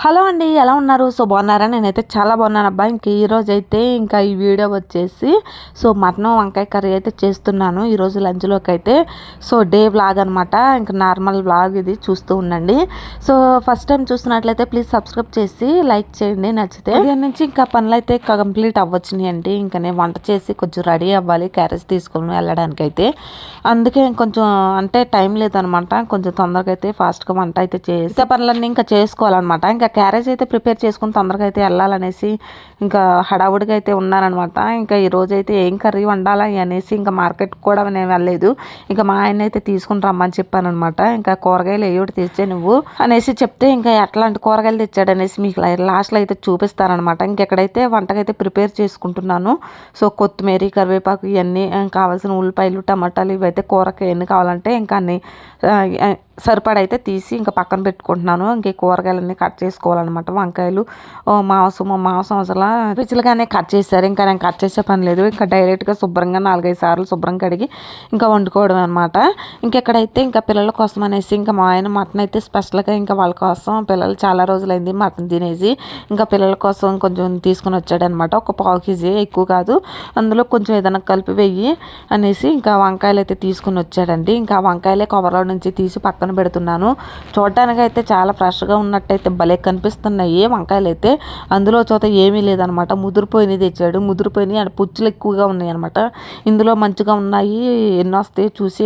Hello అండి, ఎలా ఉన్నారు? సో బాగున్నారా? నేనైతే చాలా బాగున్నాను అబ్బా. ఈరోజు అయితే ఈ వీడియో వచ్చేసి మటన్ వంకాయ కర్రీ అయితే చేస్తున్నాను ఈరోజు లంచ్లోకి అయితే. డే వ్లాగ్ అనమాట, నార్మల్ వ్లాగ్ ఇది, చూస్తూ ఉండండి. ఫస్ట్ టైం చూస్తున్నట్లయితే ప్లీజ్ సబ్స్క్రైబ్ చేసి లైక్ చేయండి నచ్చితే. దీని నుంచి పనులు అయితే కంప్లీట్ అవ్వచ్చినాయి అండి. నేను వంట చేసి కొంచెం రెడీ అవ్వాలి క్యారేజ్ తీసుకొని వెళ్ళడానికి అయితే. అందుకే కొంచెం అంటే టైం లేదనమాట, కొంచెం తొందరగా అయితే ఫాస్ట్గా వంట అయితే చేసి పనులన్నీ చేసుకోవాలన్నమాట. క్యారేజ్ అయితే ప్రిపేర్ చేసుకుని తొందరగా అయితే వెళ్ళాలనేసి హడావుడిగా అయితే ఉన్నానమాట. ఈరోజు అయితే ఏం కర్రీ వండాలా అనేసి మార్కెట్ కూడా నేను వెళ్ళలేదు. మా ఆయన అయితే తీసుకుని రమ్మని చెప్పాను అనమాట. కూరగాయలు ఏయోటి తెచ్చే నువ్వు అనేసి చెప్తే ఎట్లాంటి కూరగాయలు తెచ్చాడు అనేసి మీకు లాస్ట్లో అయితే చూపిస్తానమాట. ఎక్కడైతే వంటకైతే ప్రిపేర్ చేసుకుంటున్నాను. కొత్తిమీర, కరివేపాకు ఇవన్నీ కావాల్సిన ఉల్లిపాయలు, టమాటాలు ఇవైతే కూరకి ఎన్ని కావాలంటే అన్ని సరిపడైతే తీసి పక్కన పెట్టుకుంటున్నాను. కూరగాయలన్నీ కట్ చేసుకోవాలన్నమాట. వంకాయలు, మాంసం అసలు రుచులుగానే కట్ చేశారు. నేను కట్ చేసే పని లేదు. డైరెక్ట్గా శుభ్రంగా 4-5 సార్లు శుభ్రం కడిగి వండుకోవడం అనమాట. ఎక్కడైతే పిల్లల కోసం అనేసి మా ఆయన మటన్ అయితే స్పెషల్గా వాళ్ళ కోసం, పిల్లలు చాలా రోజులైంది మటన్ తినేసి, పిల్లల కోసం కొంచెం తీసుకుని వచ్చాడు అనమాట. ఒక 1/2 కేజీ, ఎక్కువ కాదు. అందులో కొంచెం ఏదైనా కలిపి వెయ్యి అనేసి వంకాయలు అయితే తీసుకుని వచ్చాడండి. వంకాయలే కవర్లో నుంచి తీసి పక్కన పెడుతున్నాను. చూడడానికి అయితే చాలా ఫ్రెష్గా ఉన్నట్టయితే భలే కనిపిస్తున్నాయి వంకాయలు అయితే. అందులో చోట ఏమీ లేదనమాట, ముదిరిపోయినవి తెచ్చాడు. ముదిరిపోయినవి అండ్ పుచ్చులు ఎక్కువగా ఉన్నాయి అనమాట. ఇందులో మంచిగా ఉన్నాయి ఎన్ని వస్తాయి చూసి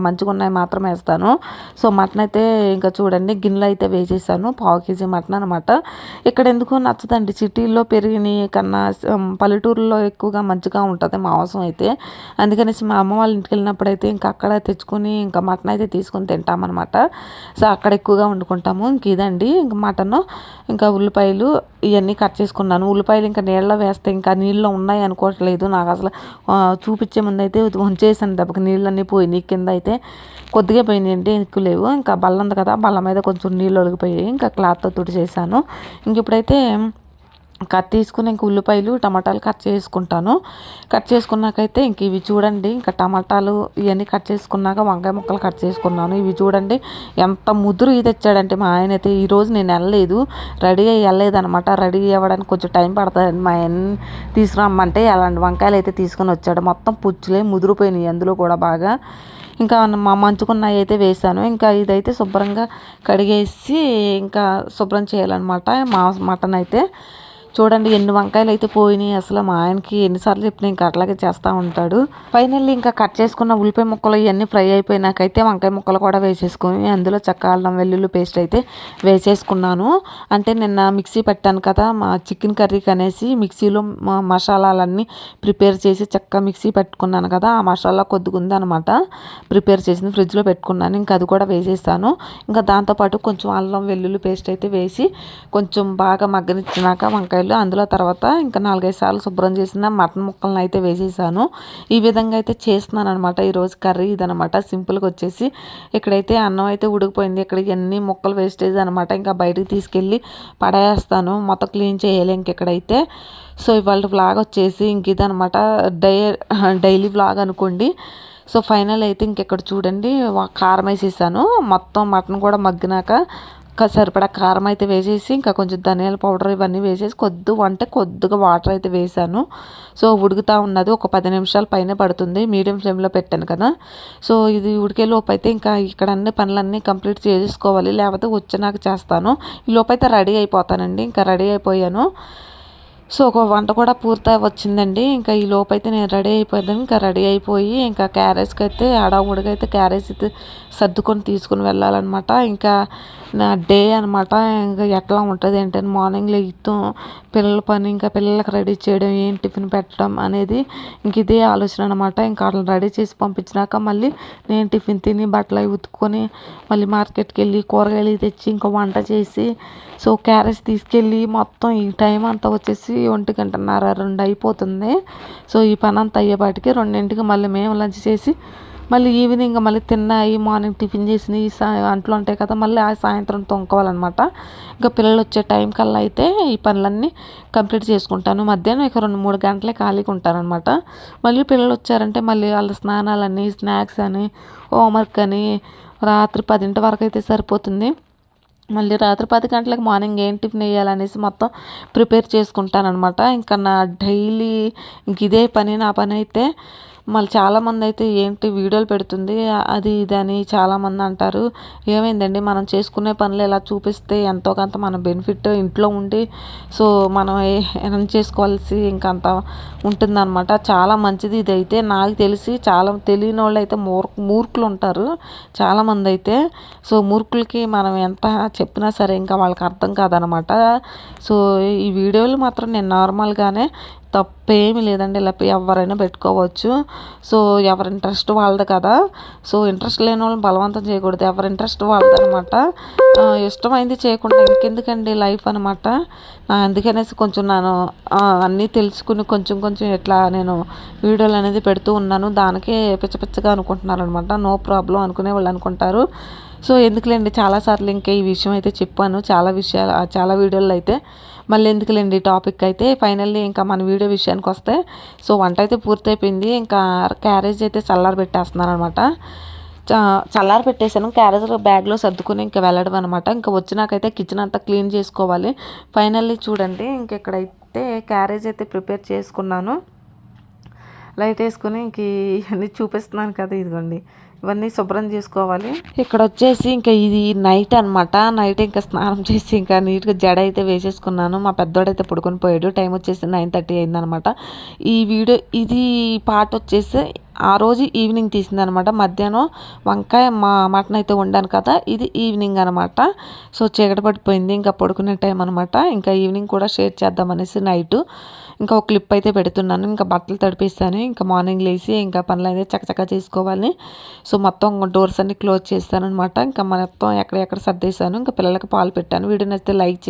మంచిగా ఉన్నాయి మాత్రం వేస్తాను. మటన్ అయితే చూడండి గిన్నెలో అయితే వేసేసాను. 1/2 కేజీ మటన్ అనమాట. ఇక్కడ ఎందుకో నచ్చదండి, సిటీల్లో పెరిగిన కన్నా పల్లెటూరులో ఎక్కువగా మంచిగా ఉంటుంది మాంసం అయితే. అందుకనేసి మా అమ్మ వాళ్ళ ఇంటికి వెళ్ళినప్పుడు అయితే అక్కడ తెచ్చుకొని మటన్ అయితే తీసుకొని తింటామన్నమాట. అక్కడ ఎక్కువగా వండుకుంటాము. ఇదండి మటన్. ఉల్లిపాయలు ఇవన్నీ కట్ చేసుకున్నాను. ఉల్లిపాయలు నీళ్ళలో వేస్తే నీళ్ళలో ఉన్నాయి అనుకోవట్లేదు. నాకు అసలు చూపించే ముందు అయితే ఉంచేసాను. దెబ్బకి నీళ్ళన్నీ పోయినాయి. కింద అయితే కొద్దిగా పోయినాయండి, ఎక్కువ లేవు. బల్ల ఉంది కదా, బల్ల మీద కొంచెం నీళ్ళు ఒలిగిపోయాయి. క్లాత్తో తుడిచేసాను. ఇప్పుడైతే కట్ తీసుకుని ఉల్లిపాయలు, టమాటాలు కట్ చేసుకుంటాను. కట్ చేసుకున్నాకైతే ఇవి చూడండి, టమాటాలు ఇవన్నీ కట్ చేసుకున్నాక వంకాయ ముక్కలు కట్ చేసుకున్నాను. ఇవి చూడండి ఎంత ముదురు తెచ్చాడంటే మా ఆయన అయితే. ఈరోజు నేను వెళ్ళలేదు, రెడీ అయ్యి వెళ్ళలేదనమాట. రెడీ అవ్వడానికి కొంచెం టైం పడుతుంది. మా ఆయన తీసుకురమ్మంటే అలాంటి వంకాయలు అయితే తీసుకుని వచ్చాడు. మొత్తం పుచ్చులే ముదిరిపోయినాయి, అందులో కూడా బాగా. మా మంచుకున్నవి అయితే వేసాను. ఇదైతే శుభ్రంగా కడిగేసి శుభ్రం చేయాలన్నమాట. మటన్ అయితే చూడండి ఎన్ని వంకాయలు అయితే పోయినాయి. అసలు మా ఆయనకి ఎన్నిసార్లు చెప్పినా అట్లాగే చేస్తూ ఉంటాడు. ఫైనల్లీ కట్ చేసుకున్న ఉల్లిపాయ ముక్కలు ఇవన్నీ ఫ్రై అయిపోయినాకైతే వంకాయ ముక్కలు కూడా వేసేసుకొని అందులో చెక్క, అల్లం వెల్లుల్లి పేస్ట్ అయితే వేసేసుకున్నాను. నిన్న మిక్సీ పెట్టాను కదా మా చికెన్ కర్రీకి అనేసి, మిక్సీలో మసాలాలన్నీ ప్రిపేర్ చేసి చక్కగా మిక్సీ పెట్టుకున్నాను కదా. ఆ మసాలా కొద్దిగా ఉందనమాట, ప్రిపేర్ చేసింది ఫ్రిడ్జ్లో పెట్టుకున్నాను. అది కూడా వేసేసాను. దాంతోపాటు కొంచెం అల్లం వెల్లుల్లి పేస్ట్ అయితే వేసి కొంచెం బాగా మగ్గనిచ్చినాక వంకాయలు, అందులో తర్వాత 4-5 సార్లు శుభ్రం చేసిన మటన్ ముక్కలను అయితే వేసేసాను. ఈ విధంగా అయితే చేస్తున్నాను అనమాట ఈరోజు కర్రీ. ఇదనమాట సింపుల్గా వచ్చేసి. ఇక్కడైతే అన్నం అయితే ఉడికిపోయింది. ఇక్కడ ఇవన్నీ ముక్కలు వేస్టేజ్ అనమాట. బయటికి తీసుకెళ్ళి పడేస్తాను, మొత్తం క్లీన్ చేయాలి ఇక్కడైతే. ఇవాళ వ్లాగ్ వచ్చేసి ఇదనమాట, డైలీ వ్లాగ్ అనుకోండి. ఫైనల్ అయితే ఇక్కడ చూడండి కారం వేసేసాను. మొత్తం మటన్ కూడా మగ్గినాక సరిపడా కారం అయితే వేసేసి కొంచెం ధనియాల పౌడర్ ఇవన్నీ వేసేసి కొద్దిగా వాటర్ అయితే వేసాను. ఉడుకుతూ ఉన్నది. ఒక 10 నిమిషాల పైన పడుతుంది. మీడియం ఫ్లేమ్లో పెట్టాను కదా. ఇది ఉడికే లోపు అయితే ఇక్కడ అన్ని పనులన్నీ కంప్లీట్ చేసుకోవాలి, లేకపోతే వచ్చినాక చేస్తాను. ఈ లోపైతే రెడీ అయిపోతానండి. రెడీ అయిపోయాను. ఒక వంట కూడా పూర్తి వచ్చిందండి. ఈ లోపైతే నేను రెడీ అయిపోయాను. రెడీ అయిపోయి క్యారేజ్కి అయితే హడావుడిగా అయితే క్యారేజ్ అయితే సర్దుకొని తీసుకుని వెళ్ళాలన్నమాట. నా డే అనమాట. ఎట్లా ఉంటుంది ఏంటంటే మార్నింగ్ లేస్తాం, పిల్లల పని, పిల్లలకి రెడీ చేయడం, ఏం టిఫిన్ పెట్టడం అనేది ఇదే ఆలోచన అనమాట. వాళ్ళని రెడీ చేసి పంపించినాక మళ్ళీ నేను టిఫిన్ తిని బట్టలు అవి ఉతుక్కొని మళ్ళీ మార్కెట్కి వెళ్ళి కూరగాయలు తెచ్చి వంట చేసి క్యారేజ్ తీసుకెళ్ళి మొత్తం ఈ టైం అంతా వచ్చేసి 1:30-2 అయిపోతుంది. ఈ పని అంతా అయ్యేపాటికి 2ంటికి మళ్ళీ మేము లంచ్ చేసి మళ్ళీ ఈవినింగ్ మళ్ళీ తిన్నాయి, మార్నింగ్ టిఫిన్ చేసినవి అంట్లు ఉంటాయి కదా, మళ్ళీ ఆ సాయంత్రం తొంకోవాలన్నమాట. పిల్లలు వచ్చే టైం కల్లా అయితే ఈ పనులన్నీ కంప్లీట్ చేసుకుంటాను. మధ్యాహ్నం 2-3 గంటలే ఖాళీగా ఉంటారనమాట. మళ్ళీ పిల్లలు వచ్చారంటే మళ్ళీ వాళ్ళ స్నానాలని, స్నాక్స్ అని, హోంవర్క్ అని రాత్రి 10 వరకు అయితే సరిపోతుంది. మళ్ళీ రాత్రి 10 గంటలకు మార్నింగ్ ఏం టిఫిన్ వేయాలనేసి మొత్తం ప్రిపేర్ చేసుకుంటానమాట. ఇంకా నా డైలీ ఇంక ఇదే పని నా పని అయితే. మళ్ళీ చాలామంది అయితే ఏంటి వీడియోలు పెడుతుంది అది ఇది అని చాలామంది అంటారు. ఏమైందండి, మనం చేసుకునే పనులు ఇలా చూపిస్తే ఎంతో కొంత మన బెనిఫిట్ ఇంట్లో ఉండి సో మనం ఎర్న్ చేసుకోవాల్సి ఇంకంత ఉంటుందన్నమాట. చాలా మంచిది ఇదైతే. నాకు తెలిసి చాలా తెలియని వాళ్ళు అయితే మూర్ఖులు ఉంటారు చాలామంది అయితే. సో మూర్ఖులకి మనం ఎంత చెప్పినా సరే ఇంకా వాళ్ళకి అర్థం కాదనమాట. సో ఈ వీడియోలు మాత్రం నేను నార్మల్గానే, తప్పేమీ లేదండి, ఇలా ఎవరైనా పెట్టుకోవచ్చు. సో ఎవరి ఇంట్రెస్ట్ వాళ్ళది కదా. సో ఇంట్రెస్ట్ లేని వాళ్ళని బలవంతం చేయకూడదు, ఎవరి ఇంట్రెస్ట్ వాళ్ళది అనమాట. ఇష్టమైంది చేయకుండా ఇంకెందుకండి లైఫ్ అనమాట. అందుకనేసి కొంచెం నేను అన్నీ తెలుసుకుని కొంచెం కొంచెం ఇట్లా నేను వీడియోలు అనేది పెడుతూ ఉన్నాను. దానికే పిచ్చపిచ్చగా అనుకుంటున్నారు అనమాట. నో ప్రాబ్లం అనుకునే వాళ్ళు అనుకుంటారు. సో ఎందుకులేండి, చాలాసార్లు ఇంకా ఈ విషయం అయితే చెప్పాను చాలా వీడియోలు అయితే. మళ్ళీ ఎందుకులేండి టాపిక్ అయితే. ఫైనల్లీ ఇంకా మన వీడియో విషయానికి వస్తే, సో వంట అయితే పూర్తయిపోయింది. ఇంకా క్యారేజ్ అయితే పెట్టేస్తున్నాను అనమాట. చల్లారి పెట్టేశాను. క్యారేజ్ బ్యాగ్లో సర్దుకుని ఇంకా వెళ్ళడం అనమాట. ఇంకా వచ్చినాకైతే కిచెన్ అంతా క్లీన్ చేసుకోవాలి. ఫైనల్లీ చూడండి, ఇంక ఇక్కడైతే క్యారేజ్ అయితే ప్రిపేర్ చేసుకున్నాను. లైట్ వేసుకుని ఇంక ఇవన్నీ చూపిస్తున్నాను కదా, ఇదిగోండి ఇవన్నీ శుభ్రం చేసుకోవాలి. ఇక్కడ వచ్చేసి ఇంకా ఇది నైట్ అనమాట. నైట్ ఇంకా స్నానం చేసి ఇంకా నీట్గా జడ అయితే వేసేసుకున్నాను. మా పెద్దోడైతే పడుకొని పోయాడు. టైం వచ్చేసి 9:30 అయిందనమాట. ఇది పాట వచ్చేసి ఆ రోజు ఈవినింగ్ తీసిందనమాట. మధ్యాహ్నం వంకాయ మటన్ అయితే వండాను కదా, ఇది ఈవినింగ్ అనమాట. సో చీకటి పడిపోయింది, ఇంకా పడుకునే టైం అనమాట. ఇంకా ఈవినింగ్ కూడా షేర్ చేద్దామనేసి నైట్ ఇంకా ఒక క్లిప్ అయితే పెడుతున్నాను. ఇంకా బట్టలు తడిపేస్తాను. ఇంకా మార్నింగ్ లేచి ఇంకా పనులు అయితే చక్కచక్క చేసుకోవాలి. సో మొత్తం డోర్స్ అన్ని క్లోజ్ చేస్తాను అనమాట. ఇంకా మొత్తం ఎక్కడెక్కడ సర్దేశాను. ఇంకా పిల్లలకి పాలు పెట్టాను. వీడియో నచ్చితే లైక్ చేసి